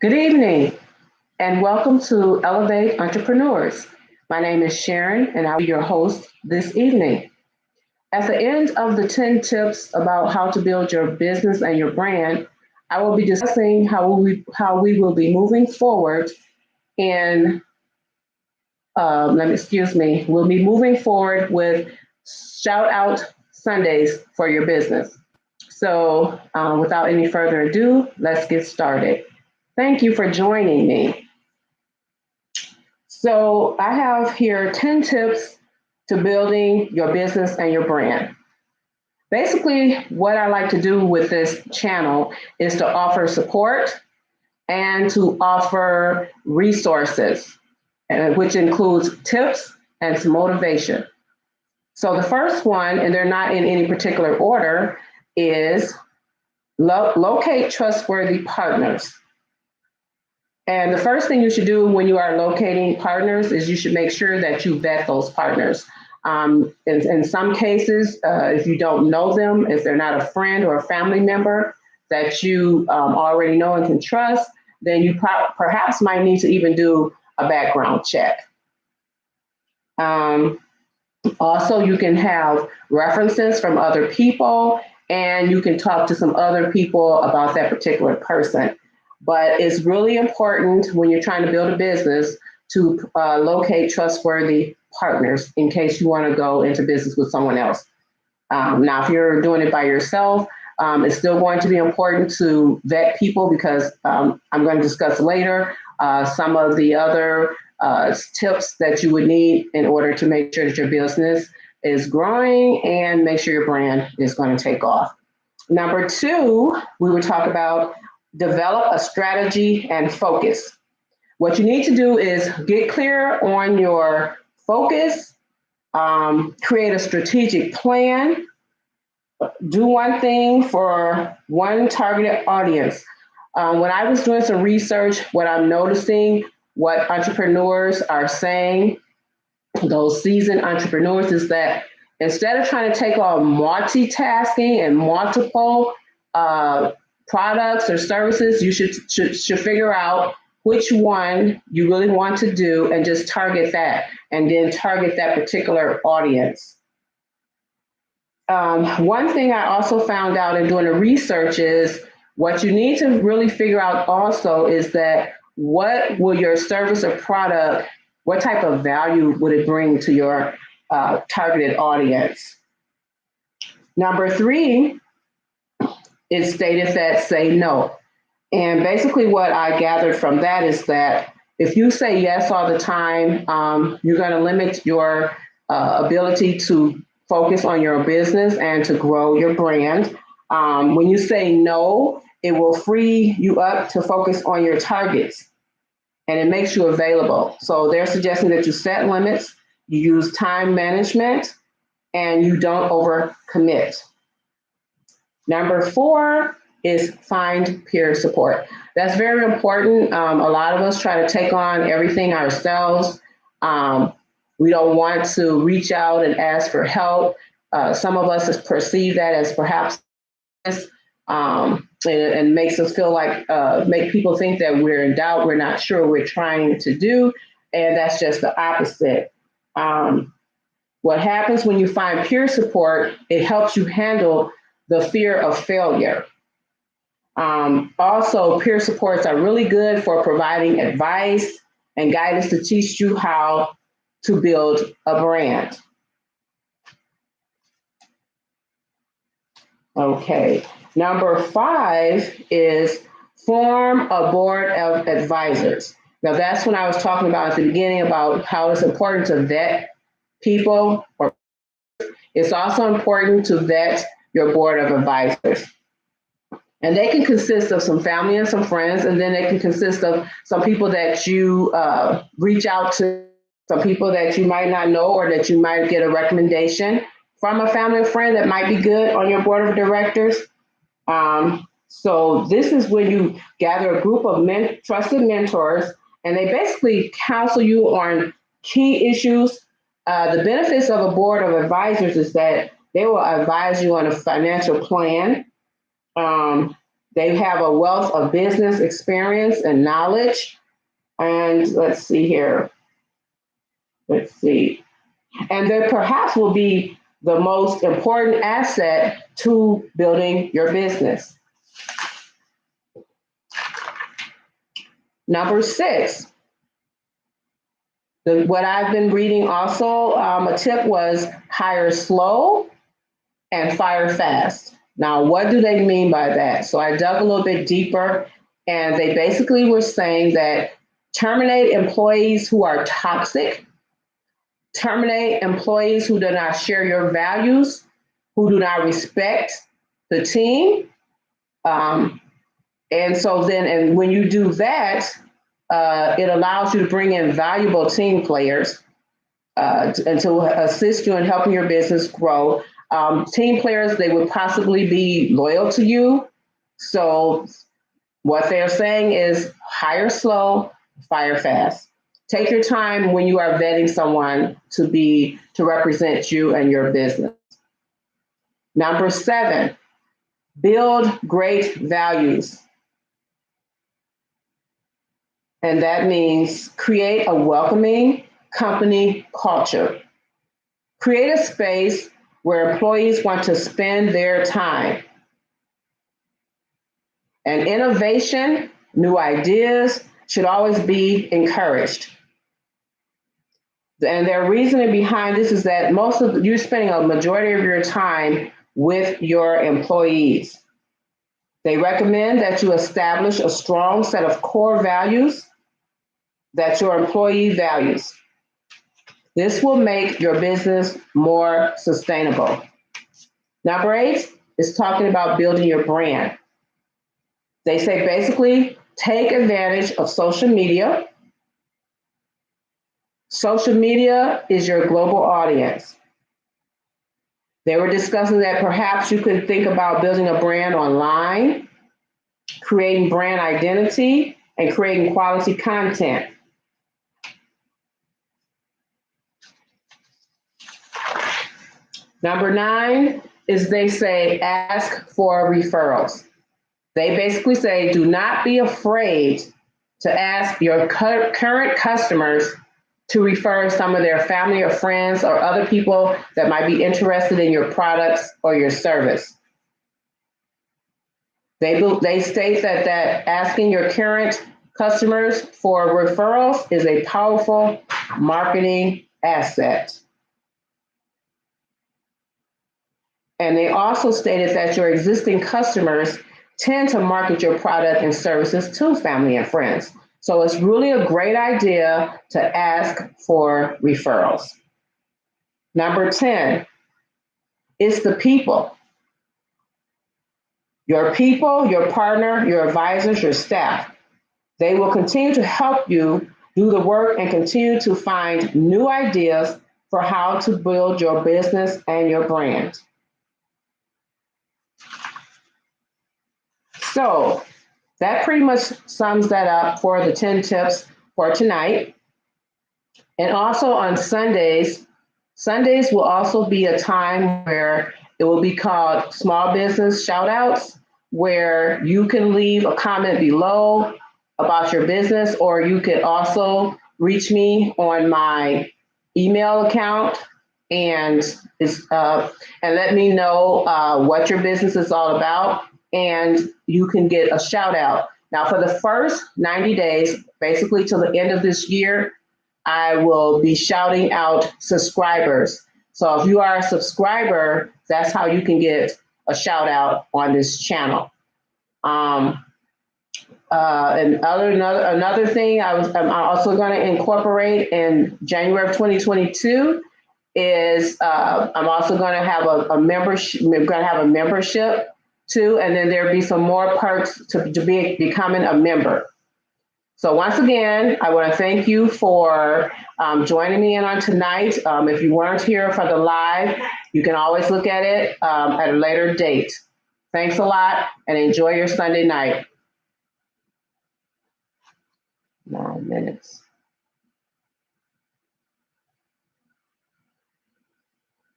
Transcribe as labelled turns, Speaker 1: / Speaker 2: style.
Speaker 1: Good evening and welcome to Elevate Entrepreneurs. My name is Sharon and I'll be your host this evening. At the end of the 10 tips about how to build your business and your brand, I will be discussing how we will be moving forward in, we'll be moving forward with shout out Sundays for your business. So, without any further ado, let's get started. Thank you for joining me. So I have here 10 tips to building your business and your brand. Basically, what I like to do with this channel is to offer support and to offer resources, which includes tips and some motivation. So the first one, and they're not in any particular order, is locate trustworthy partners. And the first thing you should do when you are locating partners is you should make sure that you vet those partners. In some cases, if you don't know them, if they're not a friend or a family member that you already know and can trust, then you perhaps might need to even do a background check. Um, Also, you can have references from other people and you can talk to some other people about that particular person. But it's really important when you're trying to build a business to locate trustworthy partners in case you want to go into business with someone else. Now, if you're doing it by yourself, it's still going to be important to vet people because I'm going to discuss later some of the other tips that you would need in order to make sure that your business is growing and make sure your brand is going to take off. Number two, we would talk about develop a strategy and focus. What you need to do is get clear on your focus, create a strategic plan, do one thing for one targeted audience. When I was doing some research, what I'm noticing, what entrepreneurs are saying, those seasoned entrepreneurs, is that instead of trying to take on multitasking and multiple products or services, you should figure out which one you really want to do and just target that and then target that particular audience. One thing I also found out in doing the research is what you need to really figure out also is that what will your service or product, what type of value would it bring to your targeted audience? Number three is stated that say no. And basically what I gathered from that is that if you say yes all the time, you're going to limit your ability to focus on your business and to grow your brand. When you say no, it will free you up to focus on your targets and it makes you available. So they're suggesting that you set limits, you use time management, and you don't overcommit. Number four is find peer support. That's very important. A lot of us try to take on everything ourselves. We don't want to reach out and ask for help. Some of us perceive that as perhaps and makes us feel like, make people think that we're in doubt, we're not sure what we're trying to do, and that's just the opposite. What happens when you find peer support, it helps you handle the fear of failure. Also, peer supports are really good for providing advice and guidance to teach you how to build a brand. Okay, number five is form a board of advisors. Now, that's when I was talking about at the beginning about how it's important to vet people, or it's also important to vet your board of advisors. And they can consist of some family and some friends, and then they can consist of some people that you reach out to, some people that you might not know or that you might get a recommendation from a family or friend that might be good on your board of directors. So this is when you gather a group of trusted mentors, and they basically counsel you on key issues. The benefits of a board of advisors is that they will advise you on a financial plan. They have a wealth of business experience and knowledge. And let's see here. Let's see. And they perhaps will be the most important asset to building your business. Number 6, what I've been reading also, a tip was hire slow and fire fast. Now, what do they mean by that? So I dug a little bit deeper, and they basically were saying that terminate employees who are toxic, terminate employees who do not share your values, who do not respect the team. And when you do that, it allows you to bring in valuable team players and to assist you in helping your business grow. Team players, they would possibly be loyal to you. So what they're saying is hire slow, fire fast. Take your time when you are vetting someone to represent you and your business. Number 7, build great values. And that means create a welcoming company culture. Create a space where employees want to spend their time. And innovation, new ideas should always be encouraged. And their reasoning behind this is that you're spending a majority of your time with your employees. They recommend that you establish a strong set of core values that your employee values. This will make your business more sustainable. Number 8 is talking about building your brand. They say basically take advantage of social media. Social media is your global audience. They were discussing that perhaps you could think about building a brand online, creating brand identity, and creating quality content. Number 9 is they say ask for referrals. They basically say do not be afraid to ask your current customers to refer some of their family or friends or other people that might be interested in your products or your service. They state that asking your current customers for referrals is a powerful marketing asset. And they also stated that your existing customers tend to market your product and services to family and friends. So it's really a great idea to ask for referrals. Number 10, it's the people. Your people, your partner, your advisors, your staff. They will continue to help you do the work and continue to find new ideas for how to build your business and your brand. So that pretty much sums that up for the 10 tips for tonight. And also on Sundays will also be a time where it will be called Small Business Shoutouts, where you can leave a comment below about your business, or you could also reach me on my email account and let me know what your business is all about, and you can get a shout out. Now, for the first 90 days, basically till the end of this year, I will be shouting out subscribers. So if you are a subscriber, that's how you can get a shout out on this channel. Another thing I'm also going to incorporate in January of 2022 is I'm also going to have a membership. We're going to have a membership too, and then there'll be some more perks to becoming a member. So once again, I want to thank you for joining me in on tonight. If you weren't here for the live, you can always look at it at a later date. Thanks a lot, and enjoy your Sunday night. 9 minutes.